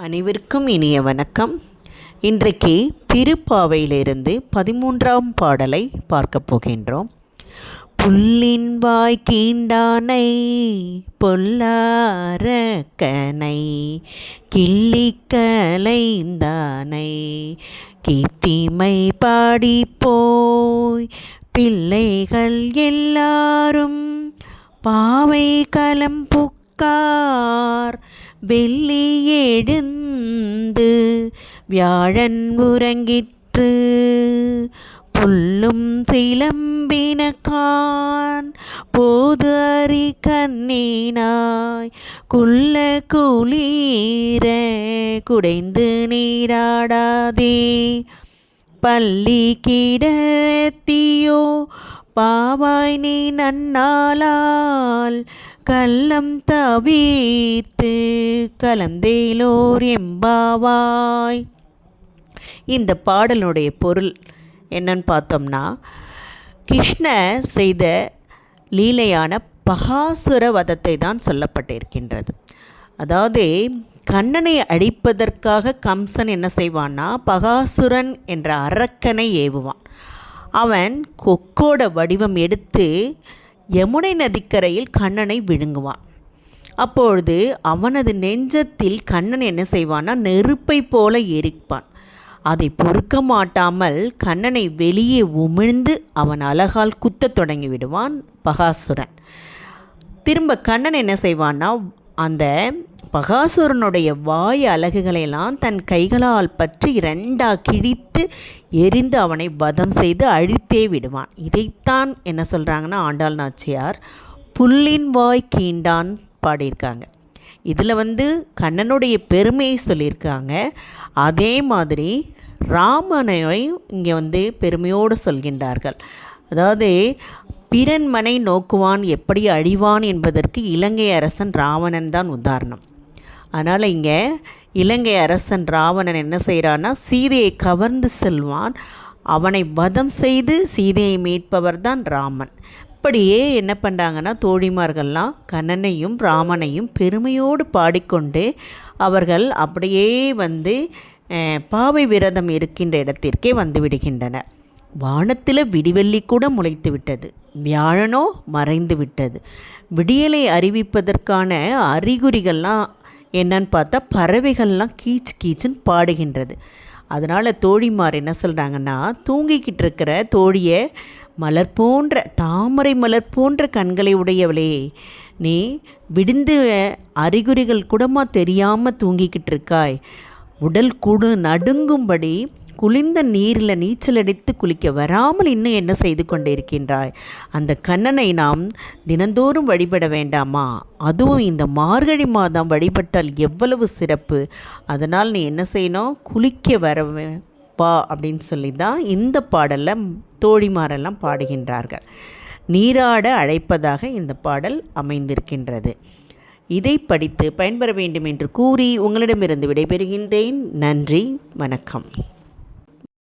அனைவருக்கும் இனிய வணக்கம். இன்றைக்கு திருப்பாவையிலிருந்து 13ஆம் பாடலை பார்க்க போகின்றோம். புல்லின் வாய் கீண்டானை பொல்லாரக்கனை கிள்ளிக் கலைந்தானை கீர்த்திமை பாடிப்போய் பிள்ளைகள் எல்லாரும் பாவை கலம்புக்கார் வெள்ளி எழுந்து வியாழன் உறங்கிற்று புல்லும் சிலம்பினக்கான் போது அறி கண்ணினாய் குள்ள குளிர குடைந்து நீராடாதே பள்ளி கிடத்தியோ பாவாய் நீ நன்னாளால் கள்ளம் தவிர்த்து கலந்தேலோர் எம்பாவாய். இந்த பாடலுடைய பொருள் என்னன்னு பார்த்தோம்னா, கிருஷ்ணர் செய்த லீலையான பகாசுர வதத்தை தான் சொல்லப்பட்டிருக்கின்றது. அதாவது கண்ணனை அடிப்பதற்காக கம்சன் என்ன செய்வான்னா, பகாசுரன் என்ற அரக்கனை ஏவுவான். அவன் கொக்கோட வடிவம் எடுத்து யமுனை நதிக்கரையில் கண்ணனை விழுங்குவான். அப்பொழுது அவனது நெஞ்சத்தில் கண்ணன் என்ன செய்வான்னா, நெருப்பை போல எரிப்பான். அதை பொறுக்க மாட்டாமல் கண்ணனை வெளியே உமிழ்ந்து அவன் அழகால் குத்தத் தொடங்கி விடுவான் பகாசுரன். திரும்ப கண்ணன் என்ன செய்வான்னா, அந்த பகாசுரனுடைய வாய் அலகுகளையெல்லாம் தன் கைகளால் பற்றி இரண்டாக கிழித்து எரிந்து அவனை வதம் செய்து அழித்தே விடுவான். இதைத்தான் என்ன சொல்கிறாங்கன்னா, ஆண்டாள் நாச்சியார் புல்லின் வாய் கீண்டான் பாடியிருக்காங்க. இதில் கண்ணனுடைய பெருமையை சொல்லியிருக்காங்க. அதே மாதிரி ராமனை இங்கே பெருமையோடு சொல்கின்றார்கள். அதாவது பிறன் மனை நோக்குவான் எப்படி அழிவான் என்பதற்கு இலங்கை அரசன் ராவணன் தான் உதாரணம். அதனால் இங்கே இலங்கை அரசன் ராவணன் என்ன செய்கிறான்னா, சீதையை கவர்ந்து செல்வான். அவனை வதம் செய்து சீதையை மீட்பவர் தான் ராமன். இப்படியே என்ன பண்ணுறாங்கன்னா, தோழிமார்கள்லாம் கண்ணனையும் ராமனையும் பெருமையோடு பாடிக்கொண்டு அவர்கள் அப்படியே பாவை விரதம் இருக்கின்ற இடத்திற்கே வந்து விடுகின்றனர். வானத்தில் விடிவெள்ளி கூட முளைத்து விட்டது, வியாழனோ மறைந்து விட்டது. விடியலை அறிவிப்பதற்கான அறிகுறிகள்லாம் என்னன்னு பார்த்தா, பறவைகள்லாம் கீச்சு கீச்சுன்னு பாடுகின்றது. அதனால் தோழிமார் என்ன சொல்கிறாங்கன்னா, தூங்கிக்கிட்டு இருக்கிற தோழியை மலர் போன்ற தாமரை மலர் போன்ற கண்களை உடையவளே, நீ விடிந்து அறிகுறிகள் கூடமா தெரியாமல் தூங்கிக்கிட்டு இருக்காய், உடல் கூடு நடுங்கும்படி குளிர்ந்த நீரில் நீச்சல் அடித்து குளிக்க வராமல் இன்னும் என்ன செய்து கொண்டு இருக்கின்றாய்? அந்த கண்ணனை நாம் தினந்தோறும் வழிபட வேண்டாமா? அதுவும் இந்த மார்கழி மாதம் வழிபட்டால் எவ்வளவு சிறப்பு. அதனால் நீ என்ன செய்யணும், குளிக்க வரவா அப்படின்னு சொல்லி தான் இந்த பாடலில் தோழிமாரெல்லாம் பாடுகின்றார்கள். நீராட அழைப்பதாக இந்த பாடல் அமைந்திருக்கின்றது. இதை படித்து பயன்பெற வேண்டும் என்று கூறி உங்களிடமிருந்து விடைபெறுகின்றேன். நன்றி, வணக்கம்.